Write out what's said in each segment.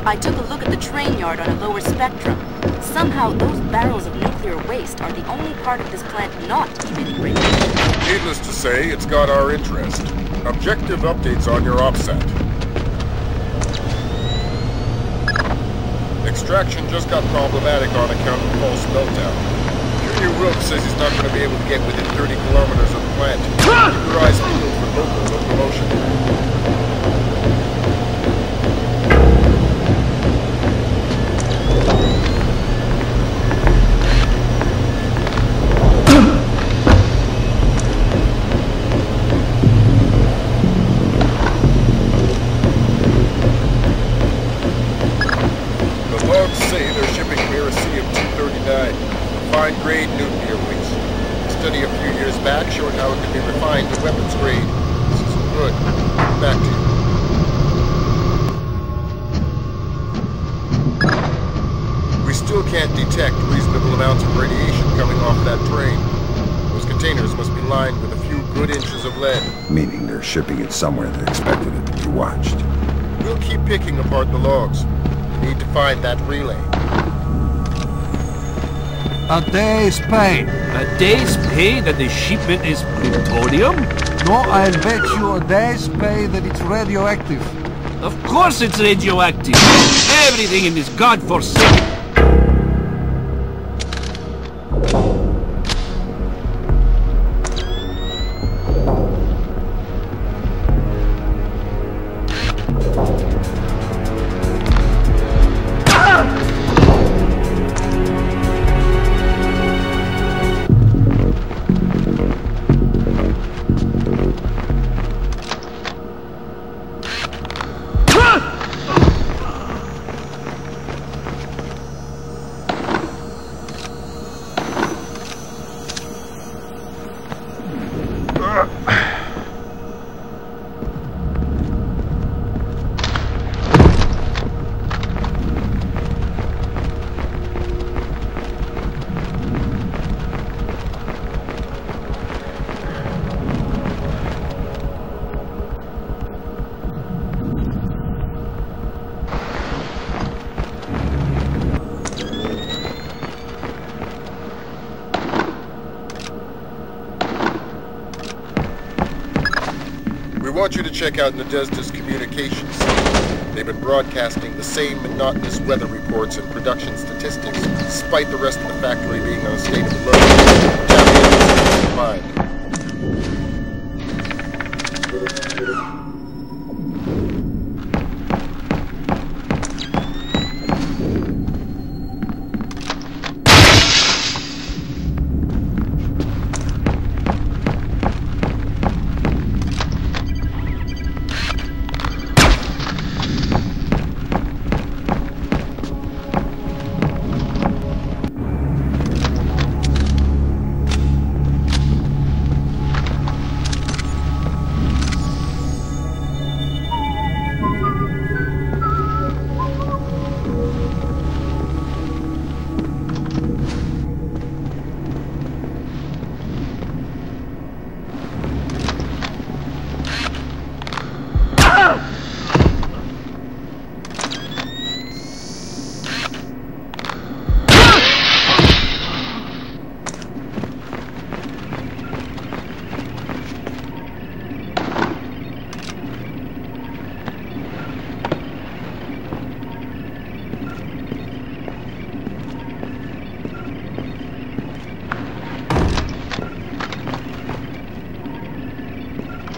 I took a look at the train yard on a lower spectrum. Somehow, those barrels of nuclear waste are the only part of this plant not emitting radiation. Needless to say, it's got our interest. Objective updates on your OPSAT. Extraction just got problematic on account of false meltdown. Junior Wilk says he's not going to be able to get within 30 kilometers of the plant. Keep your eyes peeled for local locomotion. Fine-grade nuclear waste. A study a few years back showed how it could be refined to weapons grade. This is good. Back to you. We still can't detect reasonable amounts of radiation coming off that train. Those containers must be lined with a few good inches of lead. Meaning they're shipping it somewhere that expected it to be watched. We'll keep picking apart the logs. We need to find that relay. A day's pay. A day's pay that the shipment is plutonium? No, I'll bet you a day's pay that it's radioactive. Of course it's radioactive. Everything in this godforsaken... I want you to check out Nadezhda's communications. They've been broadcasting the same monotonous weather reports and production statistics, despite the rest of the factory being on a state of alert. Mind.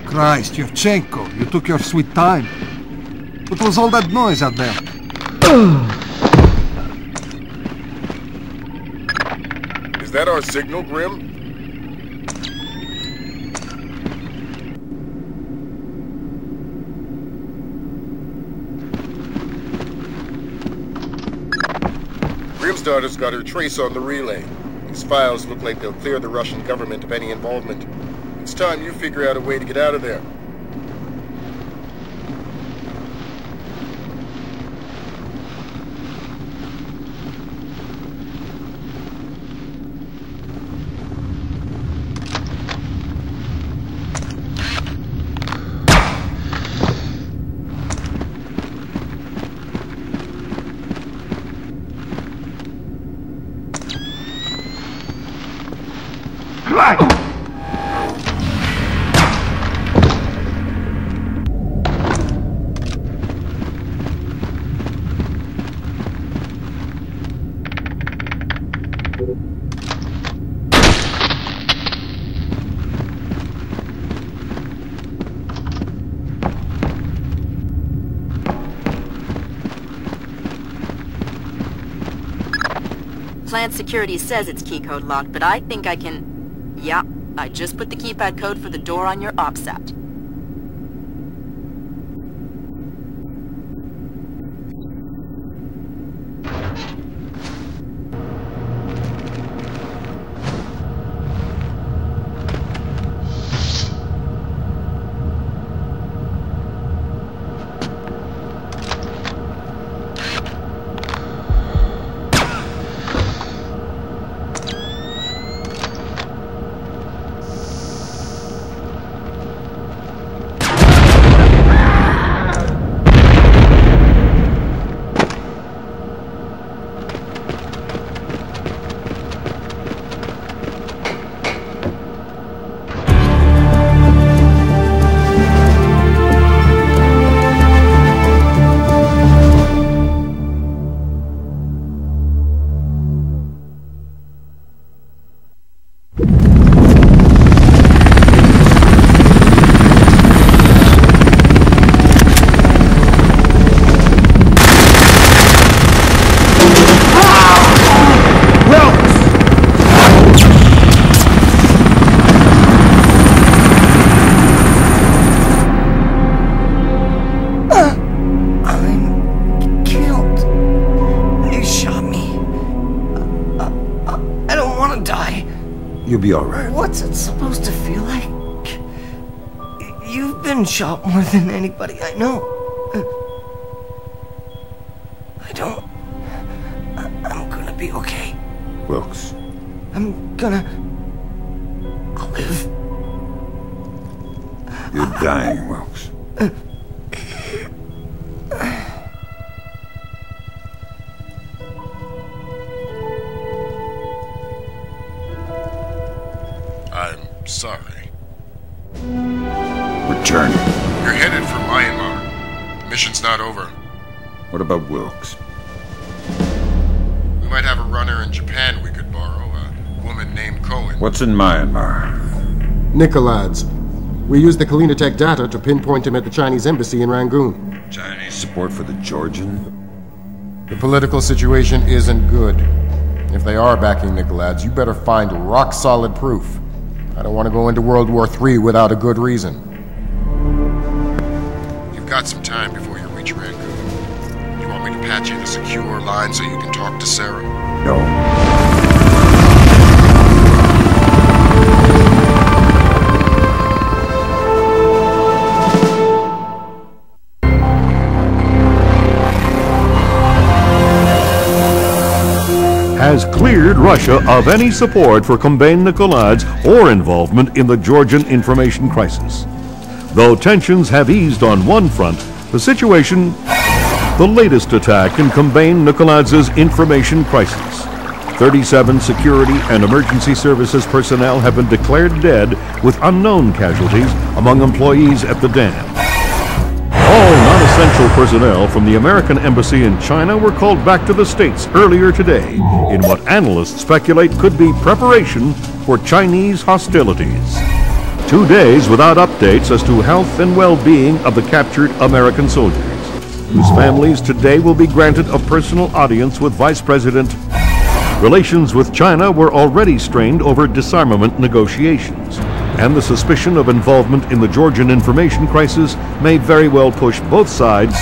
Christ, Yevchenko, you took your sweet time. What was all that noise out there? Is that our signal, Grim? King's daughter's got her trace on the relay. These files look like they'll clear the Russian government of any involvement. It's time you figure out a way to get out of there. Plant security says it's keycode locked, but I think I can... Yeah, I just put the keypad code for the door on your OPSAT. You'll be all right. What's it supposed to feel like? You've been shot more than anybody I know. I'm gonna be okay. Wilkes. I'm gonna live. You're dying, Wilkes. I'm sorry. Return. You're headed for Myanmar. Mission's not over. What about Wilkes? We might have a runner in Japan we could borrow, a woman named Cohen. What's in Myanmar? Nikolads. We used the Kalinatech data to pinpoint him at the Chinese embassy in Rangoon. Chinese support for the Georgian? The political situation isn't good. If they are backing Nikolads, you better find rock-solid proof. I don't want to go into World War III without a good reason. You've got some time before you reach Rangoon. You want me to patch in a secure line so you can talk to Sarah? No. has cleared Russia of any support for Kombain Nikolaad's or involvement in the Georgian information crisis. Though tensions have eased on one front, the situation, the latest attack in Kombain Nikolaad's information crisis. 37 security and emergency services personnel have been declared dead with unknown casualties among employees at the dam. All non-essential personnel from the American embassy in China were called back to the States earlier today in what analysts speculate could be preparation for Chinese hostilities. 2 days without updates as to health and well-being of the captured American soldiers, whose families today will be granted a personal audience with Vice President. Relations with China were already strained over disarmament negotiations, and the suspicion of involvement in the Georgian information crisis may very well push both sides